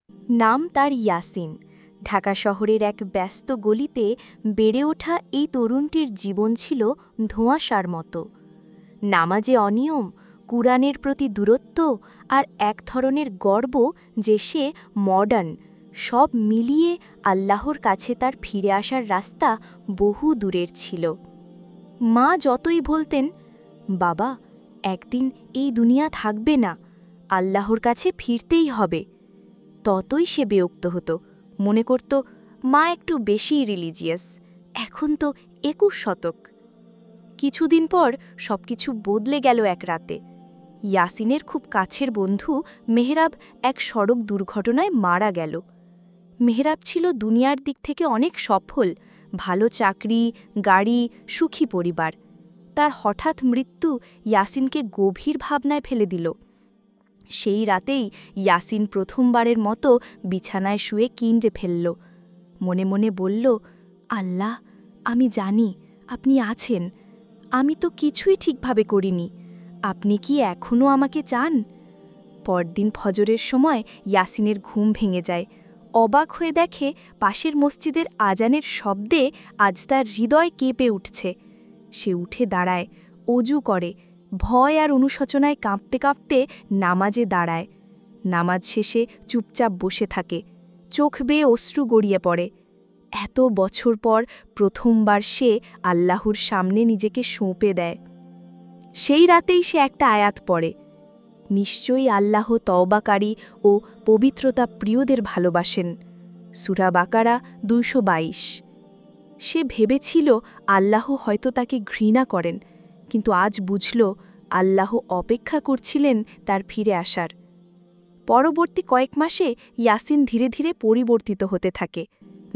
নাম তার ইয়াসিন। ঢাকা শহরের এক ব্যস্ত গলিতে বেড়ে ওঠা এই তরুণটির জীবন ছিল ধোঁয়াশার মতো। নামাজে অনিয়ম, কুরআনের প্রতি দূরত্ব আর এক ধরনের গর্ব যে সে মডার্ন, সব মিলিয়ে আল্লাহর কাছে তার ফিরে আসার রাস্তা বহু দূরের ছিল। মা যতই বলতেন, বাবা, একদিন এই দুনিয়া থাকবে না, আল্লাহর কাছে ফিরতেই হবে, ততই সে বিরক্ত হতো। মনে করত মা একটু বেশিই রিলিজিয়াস, এখন তো ২১ শতক। কিছুদিন পর সবকিছু বদলে গেল এক রাতে। ইয়াসিনের খুব কাছের বন্ধু মেহরাব এক সড়ক দুর্ঘটনায় মারা গেল। মেহরাব ছিল দুনিয়ার দিক থেকে অনেক সফল, ভালো চাকরি, গাড়ি, সুখী পরিবার। তার হঠাৎ মৃত্যু ইয়াসিনকে গভীর ভাবনায় ফেলে দিল। সেই রাতেই ইয়াসিন প্রথমবারের মতো বিছানায় শুয়ে কিঞ্জে ফেলল। মনে মনে বলল, আল্লাহ, আমি জানি আপনি আছেন, আমি তো কিছুই ঠিকভাবে করিনি, আপনি কি এখনও আমাকে চান? পরদিন ফজরের সময় ইয়াসিনের ঘুম ভেঙে যায়। অবাক হয়ে দেখে পাশের মসজিদের আজানের শব্দে আজ তার হৃদয় কেঁপে উঠছে। সে উঠে দাঁড়ায়, অজু করে, ভয় আর অনুশোচনায় কাঁপতে কাঁপতে নামাজে দাঁড়ায়। নামাজ শেষে চুপচাপ বসে থাকে, চোখ বেয়ে অশ্রু গড়িয়ে পড়ে। এত বছর পর প্রথমবার সে আল্লাহর সামনে নিজেকে সঁপে দেয়। সেই রাতেই সে একটা আয়াত পড়ে, নিশ্চয়ই আল্লাহ তওবাকারী ও পবিত্রতা প্রিয়দের ভালোবাসেন। সূরা বাকারা ২২২। সে ভেবেছিল আল্লাহ হয়তো তাকে ঘৃণা করেন, কিন্তু আজ বুঝল আল্লাহ অপেক্ষা করছিলেন তার ফিরে আসার। পরবর্তী কয়েক মাসে ইয়াসিন ধীরে ধীরে পরিবর্তিত হতে থাকে।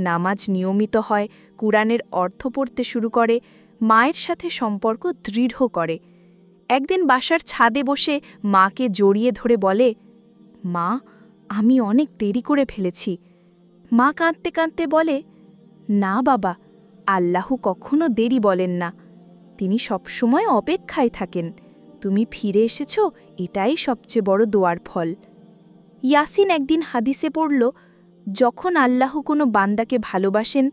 নামাজ নিয়মিত হয়, কুরআনের অর্থ পড়তে শুরু করে, মায়ের সাথে সম্পর্ক দৃঢ় করে। একদিন বাসার ছাদে বসে মাকে জড়িয়ে ধরে বলে, মা, আমি অনেক দেরি করে ফেলেছি। মা কাঁদতে কাঁদতে বলে, না বাবা, আল্লাহ কখনো দেরি বলেন না, তিনি সবসময় অপেক্ষায় থাকেন। তুমি ফিরে এসেছ, এটাই সবচেয়ে বড় দোয়ার ফল। ইয়াসিন একদিন হাদিসে পড়ল, যখন আল্লাহ কোনো বান্দাকে ভালোবাসেন,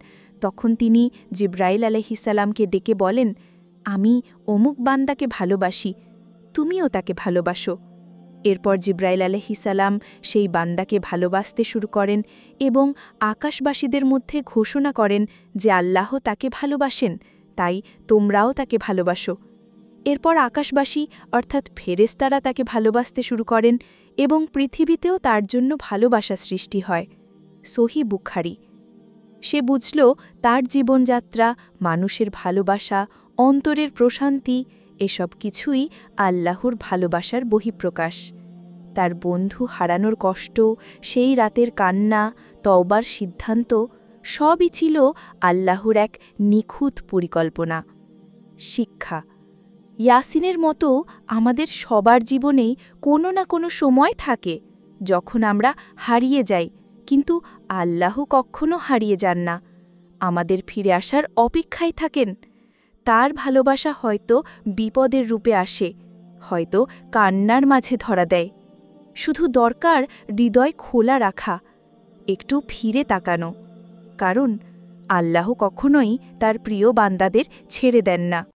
তখন তিনি জিব্রাইল আলাইহিসসালামকে ডেকে বলেন, আমি অমুক বান্দাকে ভালোবাসি, তুমিও তাকে ভালোবাসো। এরপর জিব্রাইল আলাইহিসসালাম সেই বান্দাকে ভালোবাসতে শুরু করেন এবং আকাশবাসীদের মধ্যে ঘোষণা করেন যে আল্লাহ তাকে ভালোবাসেন, তাই তোমরাও তাকে ভালোবাসো। এরপর আকাশবাসী অর্থাৎ ফেরেশতারা তাকে ভালোবাসতে শুরু করেন এবং পৃথিবীতেও তার জন্য ভালোবাসা সৃষ্টি হয়। সহিহ বুখারী। সে বুঝল তার জীবনযাত্রা, মানুষের ভালোবাসা, অন্তরের প্রশান্তি, এসব কিছুই আল্লাহর ভালোবাসার বহিঃপ্রকাশ। তার বন্ধু হারানোর কষ্ট, সেই রাতের কান্না, তওবার সিদ্ধান্ত, সবই ছিল আল্লাহর এক নিখুঁত পরিকল্পনা। শিক্ষা। ইয়াসিনের মতো আমাদের সবার জীবনেই কোনো না কোনো সময় থাকে যখন আমরা হারিয়ে যাই, কিন্তু আল্লাহ কখনো হারিয়ে যান না, আমাদের ফিরে আসার অপেক্ষায় থাকেন। তার ভালোবাসা হয়তো বিপদের রূপে আসে, হয়তো কান্নার মাঝে ধরা দেয়। শুধু দরকার হৃদয় খোলা রাখা, একটু ফিরে তাকানো, কারণ আল্লাহ কখনোই তার প্রিয় বান্দাদের ছেড়ে দেন না।